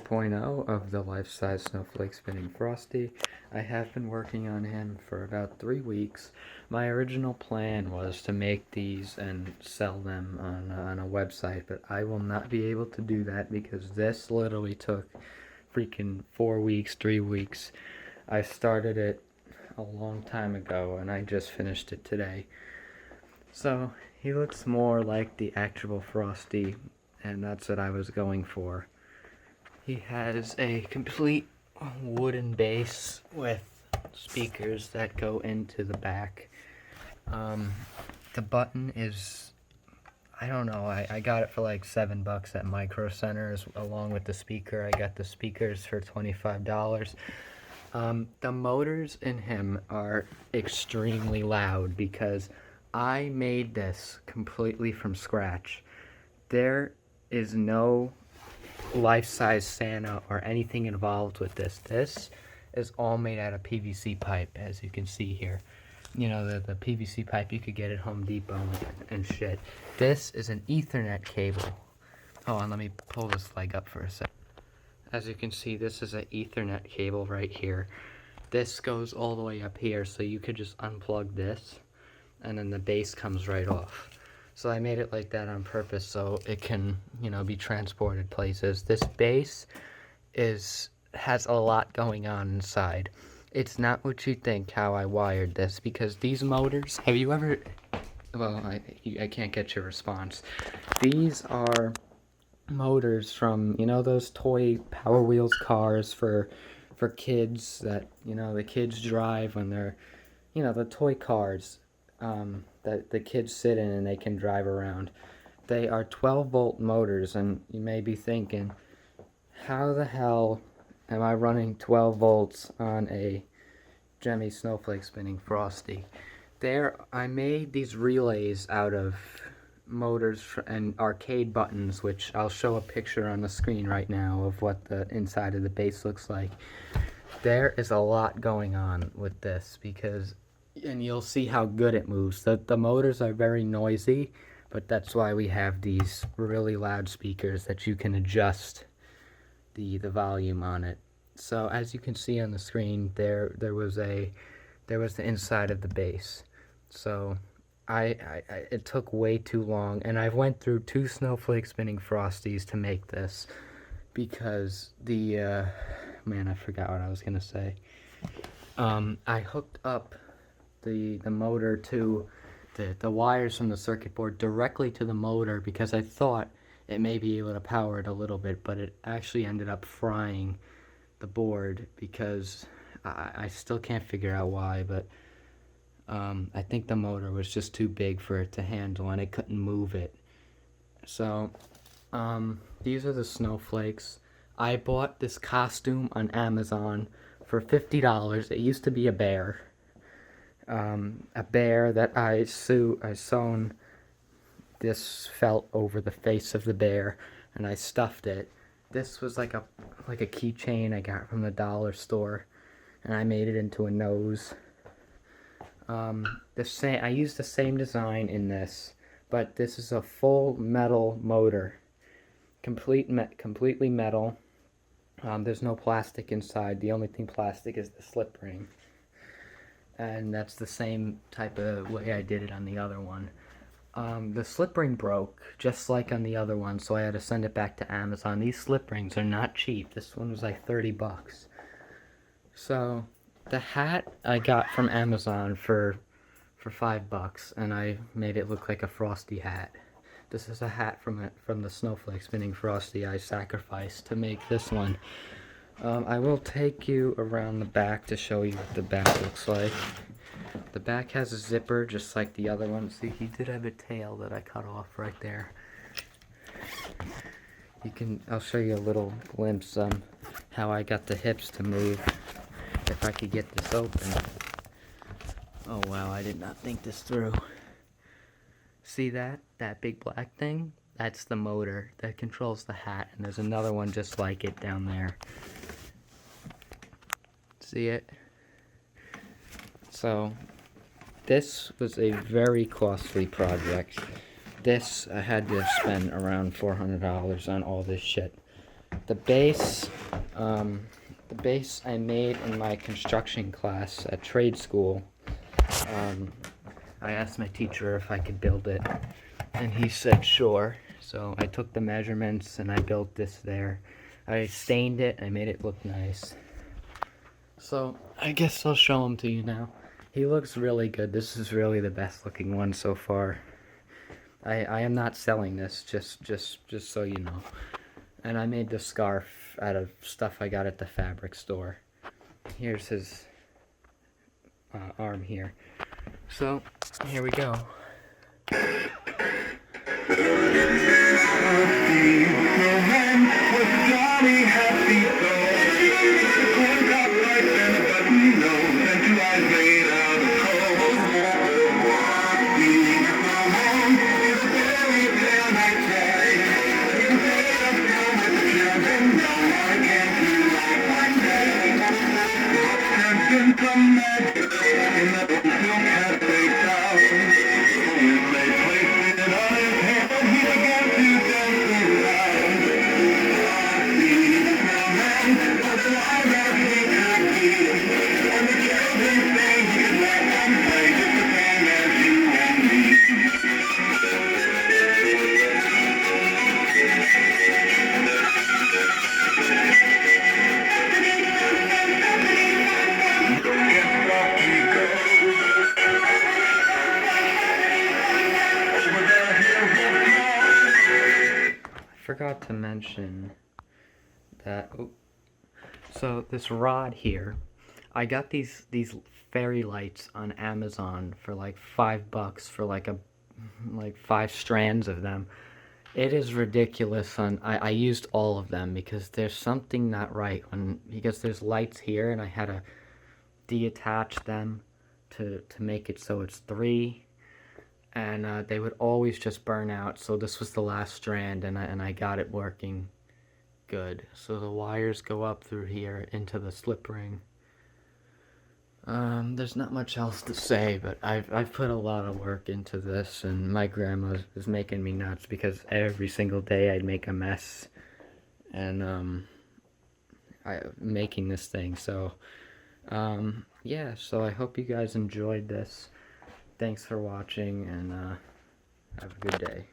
V4.0 of the life-size snowflake spinning Frosty. I have been working on him for about 3 weeks. My original plan was to make these and sell them on a website, but I will not be able to do that because this literally took freaking 4 weeks, 3 weeks. I started it a long time ago and I just finished it today. So he looks more like the actual Frosty, and that's what I was going for. He has a complete wooden base with speakers that go into the back. The button is, I don't know, I got it for like $7 at Micro Centers along with the speaker. I got the speakers for $25. The motors in him are extremely loud because I made this completely from scratch. There is no life-size Santa or anything involved with this. This is all made out of PVC pipe, as you can see here. You know, the PVC pipe you could get at Home Depot and shit. This is an Ethernet cable. Hold on, let me pull this leg up for a sec. As you can see, this is an Ethernet cable right here. This goes all the way up here, so you could just unplug this, and then the base comes right off. So I made it like that on purpose so it can, you know, be transported places. This base has a lot going on inside. It's not what you think how I wired this, because these motors, have you ever, well, I can't get your response. These are motors from, you know, those toy Power Wheels cars for kids that, you know, the kids drive when they're, you know, the toy cars that the kids sit in and they can drive around. They are 12-volt motors, and you may be thinking, how the hell am I running 12 volts on a Gemmy Snowflake spinning Frosty? I made these relays out of motors and arcade buttons, which I'll show a picture on the screen right now of what the inside of the base looks like. There is a lot going on with this because, and you'll see how good it moves. The motors are very noisy, but that's why we have these really loud speakers that you can adjust the volume on it. So as you can see on the screen, there was the inside of the base. So it took way too long, and I went through 2 snowflake spinning Frosties to make this because man, I forgot what I was gonna say. I hooked up the motor to the wires from the circuit board directly to the motor because I thought it may be able to power it a little bit, but it actually ended up frying the board because I still can't figure out why, but I think the motor was just too big for it to handle and it couldn't move it. So these are the snowflakes. I bought this costume on Amazon for $50. It used to be a bear. A bear that I sewn this felt over the face of the bear, and I stuffed it. This was like a keychain I got from the dollar store, and I made it into a nose. I used the same design in this, but this is a full metal motor, completely metal. There's no plastic inside. The only thing plastic is the slip ring. And that's the same type of way I did it on the other one. The slip ring broke, just like on the other one, so I had to send it back to Amazon. These slip rings are not cheap. This one was like $30. So, the hat I got from Amazon for $5, and I made it look like a Frosty hat. This is a hat from the Snowflake spinning Frosty I sacrificed to make this one. I will take you around the back to show you what the back looks like. The back has a zipper just like the other one. See, he did have a tail that I cut off right there. I'll show you a little glimpse on how I got the hips to move. If I could get this open. Oh wow, I did not think this through. See that big black thing? That's the motor that controls the hat, and there's another one just like it down there. See it? So, this was a very costly project. This, I had to spend around $400 on all this shit. The base The base I made in my construction class at trade school. I asked my teacher if I could build it, and he said sure. So I took the measurements and I built this there. I stained it, I made it look nice. So I guess I'll show him to you now. He looks really good. This is really the best looking one so far. I am not selling this, just so you know. And I made the scarf out of stuff I got at the fabric store. Here's his arm here. So, here we go. Forgot to mention that. So this rod here, I got these fairy lights on Amazon for like $5 for like 5 strands of them. It is ridiculous. I used all of them because there's something not right because there's lights here and I had to deattach them to make it so it's 3. And they would always just burn out, so this was the last strand, and I got it working good. So the wires go up through here into the slip ring. There's not much else to say, but I've put a lot of work into this, and my grandma is making me nuts because every single day I'd make a mess, and making this thing. So yeah, so I hope you guys enjoyed this. Thanks for watching, and have a good day.